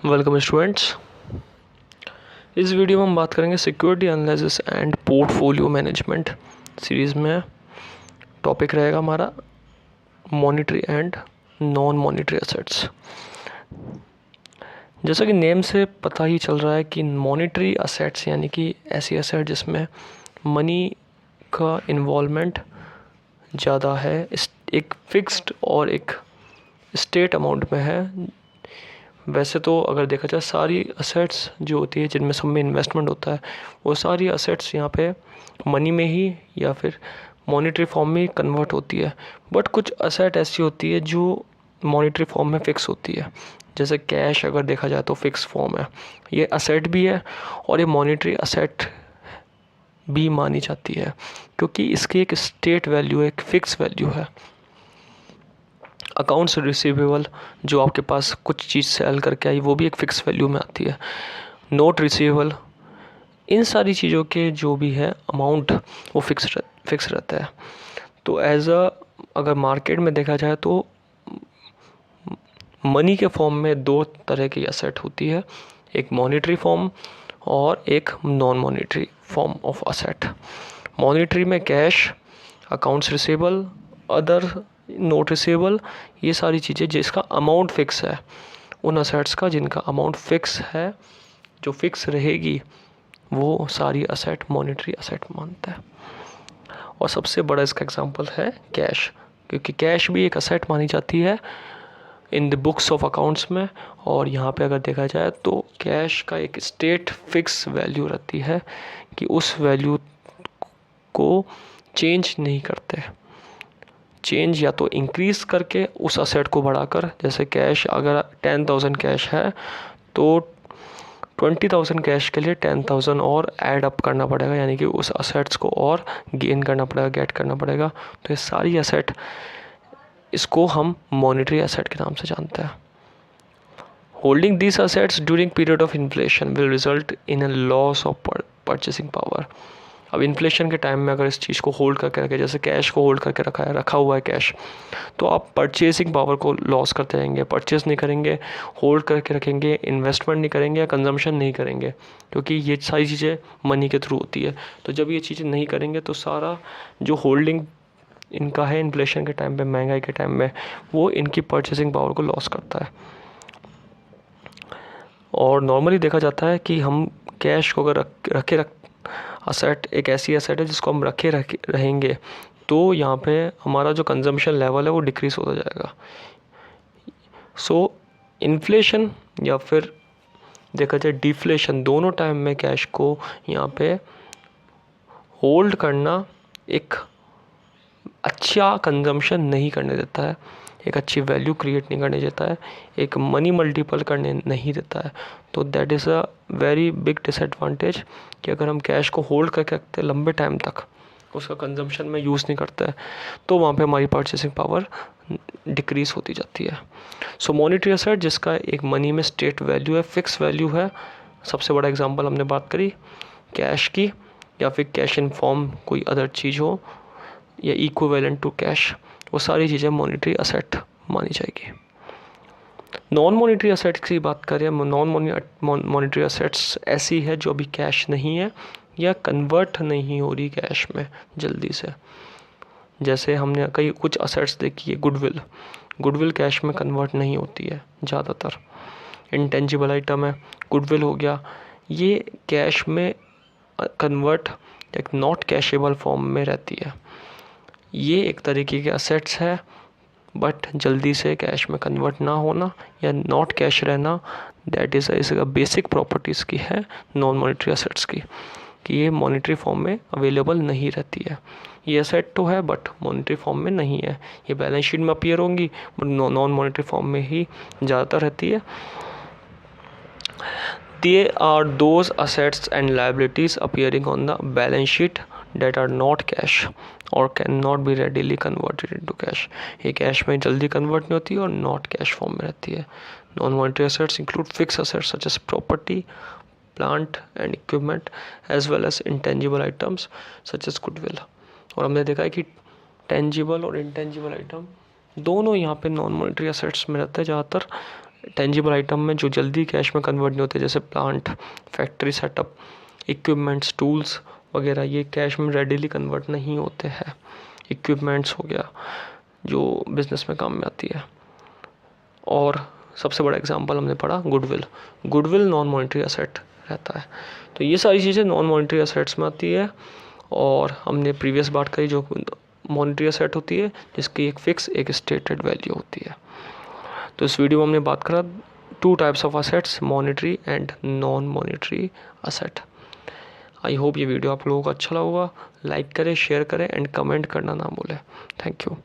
Welcome students. इस video में हम बात करेंगे security analysis and portfolio management series में। टॉपिक रहेगा हमारा monetary and non monetary assets. जैसा कि नेम से पता ही चल रहा है कि मॉनिटरी एसेट्स यानी कि ऐसी एसेट जिसमें मनी का इन्वॉल्वमेंट ज़्यादा है, एक फिक्स्ड और एक स्टेट अमाउंट में है। वैसे तो अगर देखा जाए सारी असेट्स जो होती है जिनमें सब में इन्वेस्टमेंट होता है, वो सारी असेट्स यहाँ पे मनी में ही या फिर मॉनिटरी फॉर्म में कन्वर्ट होती है। बट कुछ असेट ऐसी होती है जो मॉनिटरी फॉर्म में फ़िक्स होती है। जैसे कैश अगर देखा जाए तो फिक्स फॉर्म है, ये असेट भी है और ये मॉनिटरी असेट भी मानी जाती है क्योंकि इसकी एक स्टेट वैल्यू है, एक फ़िक्स वैल्यू है। अकाउंट्स रिसीवेबल जो आपके पास कुछ चीज़ सेल करके आई, वो भी एक फ़िक्स वैल्यू में आती है। नोट रिसीवेबल, इन सारी चीज़ों के जो भी है अमाउंट वो फिक्स रहता है। तो अगर मार्केट में देखा जाए तो मनी के फॉर्म में दो तरह की असेट होती है, एक मॉनिटरी फॉर्म और एक non monetary form of asset. Monetary में cash, accounts receivable, other note receivable, ये सारी चीज़ें जिसका अमाउंट फिक्स है, उन असेट्स का जिनका अमाउंट फिक्स है, जो फिक्स रहेगी, वो सारी असेट मॉनिटरी असेट मानता है। और सबसे बड़ा इसका एग्जांपल है कैश, क्योंकि कैश भी एक असेट मानी जाती है in the books of accounts में। और यहाँ पे अगर देखा जाए तो कैश का एक स्टेट फिक्स वैल्यू रहती है कि उस वैल्यू को चेंज नहीं करते। चेंज या तो इंक्रीज़ करके उस असेट को बढ़ाकर, जैसे कैश अगर 10,000 कैश है तो 20,000 कैश के लिए 10,000 और ऐड अप करना पड़ेगा, यानी कि उस असेट्स को और गेन करना पड़ेगा, गेट करना पड़ेगा। तो ये सारी असेट, इसको हम मॉनिटरी असेट के नाम से जानते हैं। Holding this assets during period of inflation will result in a loss of purchasing power. अब इन्फ्लेशन के टाइम में अगर इस चीज़ को होल्ड करके रखें, जैसे कैश को होल्ड करके रखा हुआ है कैश, तो आप परचेसिंग पावर को लॉस करते रहेंगे, परचेस नहीं करेंगे, होल्ड करके रखेंगे, इन्वेस्टमेंट नहीं करेंगे या कंजम्पशन नहीं करेंगे, क्योंकि ये सारी चीज़ें मनी के थ्रू होती है। तो जब ये चीज़ें नहीं करेंगे तो सारा जो होल्डिंग इनका है इन्फ्लेशन के टाइम पे, महंगाई के टाइम में, वो इनकी परचेसिंग पावर को लॉस करता है। और नॉर्मली देखा जाता है कि हम कैश को अगर रखे असेट एक ऐसी असेट है जिसको हम रखे रहेंगे तो यहाँ पे हमारा जो कंजम्पशन लेवल है वो डिक्रीज़ होता जाएगा। सो इन्फ्लेशन या फिर देखा जाए डिफ्लेशन, दोनों टाइम में कैश को यहाँ पे होल्ड करना एक अच्छा कंजम्पशन नहीं करने देता है, एक अच्छी वैल्यू क्रिएट नहीं करने देता है, एक मनी मल्टीपल करने नहीं देता है। तो that is a very big disadvantage कि अगर हम कैश को होल्ड करके रखते हैं लंबे टाइम तक, उसका कंजम्पशन में यूज़ नहीं करता है, तो वहाँ पे हमारी परचेसिंग पावर डिक्रीज़ होती जाती है। सो मॉनिटरी असेट जिसका एक मनी में स्टेट वैल्यू है, फिक्स वैल्यू है। सबसे बड़ा एग्जांपल हमने बात करी कैश की, या फिर कैश इन फॉर्म कोई अदर चीज़ हो या इक्विवेलेंट टू कैश, वो सारी चीज़ें मॉनिटरी असेट मानी जाएगी। नॉन मॉनिटरी असेट्स की बात करें, नॉन मॉनिटरी असेट्स ऐसी है जो अभी कैश नहीं है या कन्वर्ट नहीं हो रही कैश में जल्दी से। जैसे हमने कई कुछ असेट्स देखी है, गुडविल कैश में कन्वर्ट नहीं होती है ज़्यादातर। इंटेंजिबल आइटम है, गुडविल हो गया, ये कैश में कन्वर्ट एक नॉट कैशेबल फॉर्म में रहती है। ये एक तरीके के असेट्स है, बट जल्दी से कैश में कन्वर्ट ना होना या नॉट कैश रहना, दैट इज़ इसका बेसिक प्रॉपर्टीज़ की है नॉन मॉनिटरी असेट्स की, कि ये मॉनिटरी फॉर्म में अवेलेबल नहीं रहती है। ये असेट तो है बट मॉनिटरी फॉर्म में नहीं है, ये बैलेंस शीट में अपीयर होंगी बट नॉन मॉनिटरी फॉर्म में ही ज़्यादातर रहती है। They are those assets and liabilities appearing on the balance sheet that are not cash or cannot be readily converted into cash. ये कैश में जल्दी कन्वर्ट नहीं होती और नॉट कैश फॉर्म में रहती है। Non monetary assets include fixed assets such as property, plant and equipment as well as intangible items such as goodwill. और हमने देखा है कि टेंजिबल और इंटेंजिबल आइटम दोनों यहाँ पे नॉन मॉनिटरी असेट्स में रहते हैं ज़्यादातर। टेंजिबल आइटम में जो जल्दी कैश में कन्वर्ट नहीं होते, जैसे plant, factory setup, equipments, tools वगैरह, ये कैश में रेडिली कन्वर्ट नहीं होते हैं। इक्विपमेंट्स हो गया जो बिजनेस में काम में आती है। और सबसे बड़ा एग्जांपल हमने पढ़ा goodwill. Goodwill non monetary asset रहता है। तो ये सारी चीज़ें नॉन मॉनिटरी एसेट्स में आती है। और हमने प्रीवियस बात करी जो मॉनिटरी एसेट होती है जिसकी एक फिक्स एक स्टेटेड वैल्यू होती है। तो इस वीडियो में हमने बात करा 2 types of assets, monetary and non monetary asset. I hope ये वीडियो आप लोगों को अच्छा लगा होगा। लाइक करें, शेयर करें एंड कमेंट करना ना भूलें। Thank you.